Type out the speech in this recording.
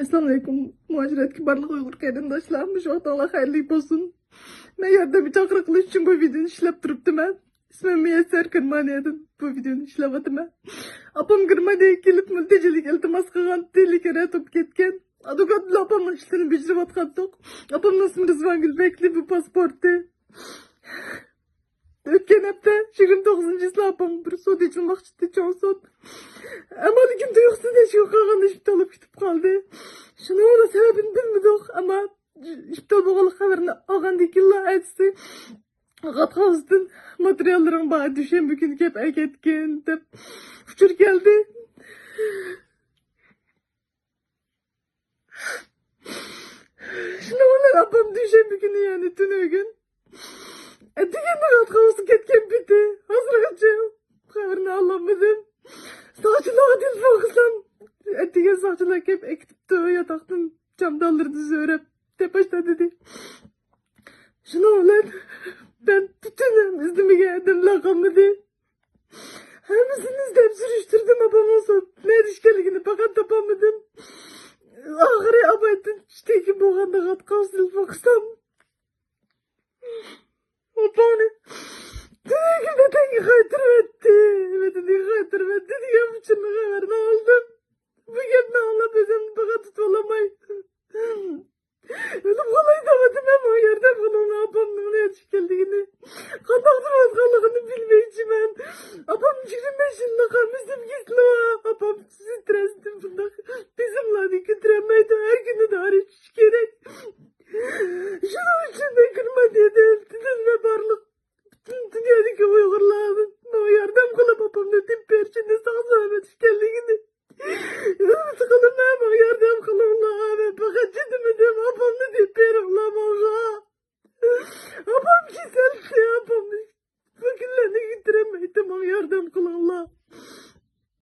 Assalamu alaikum. Muhaciret barlık Uygur qarindoshlarimiz Alloh xayrli bo'lsin. Men yerda bir chaqiriq qilish uchun bu videoni ishlab turibdiman. İsmim Muyassar, Germaniyadan bu videoni ishlayapman. Apam Germaniyaga kelib multijalik iltimos qilgan, telekara o'tib ketgan. Advokat bilan opamning ishlarini bajarayotgandik. Opamning ismi Rizvan Gulbekli, bu pasporti. O'tgan hafta 29-yil opam bir sud ichilmoqchi cho'ng sud. Ama lekin tuyuqsizda shu qolganda ishibtol olib ketib qoldi. Shuni o'zi sababini bilmadik, ama ishibtol bo'lgan xabarini olgandan keyin aytdi. Qatqazdan materiallaring bor, dushanba kuni kelib aytgan deb uchur keldi. Shuni bilan opam dushanba kuni yani tunugun deganda qatqazdan ketgan biti. Hozirgacha xabarini olmadim. Sağcılığa telefon kılsam, ettiğin sağcılığa hep ekipti yataktan camdallarını zörep. Tepaşta dedi. Şunu ulan, ben bütün iznimi geldim lakamadı. Hepsini izleyip sürüştürdüm babam olsun. Ne ilişkiligini fakat tapamadım. Ahire abaydım, işte ki bu anda katkaz telefon kılsam. Opani. Dedi ki neden kaytırmetti. Neden kaytırmetti diye bütün haberini aldım. Bugün ne anlatıyorum fakat tutulamayın. Öyle kolay demedim ama yerde bunun abamın ne açık geldiğini. Kandaktım azkalığını bilmeyeceğim ben. Abam 25 yılına kalmıştım gizli o. Abam strestim bundan. Bizimle de götüremeydi. Her günü de arayış gerek. Şunun içinde kırma diye deltiniz ve barlık. Dünyadaki Uygurların o yardım kılıp babamla tüm perçinde sağ selamet işgalliğini. Sıkılım hem o yardım kılımla abi. Fakat ciddimedim babamla tüm perimle bana. Babam güzeldi babam. Fakirlerini götüremeydim o yardım kılımla.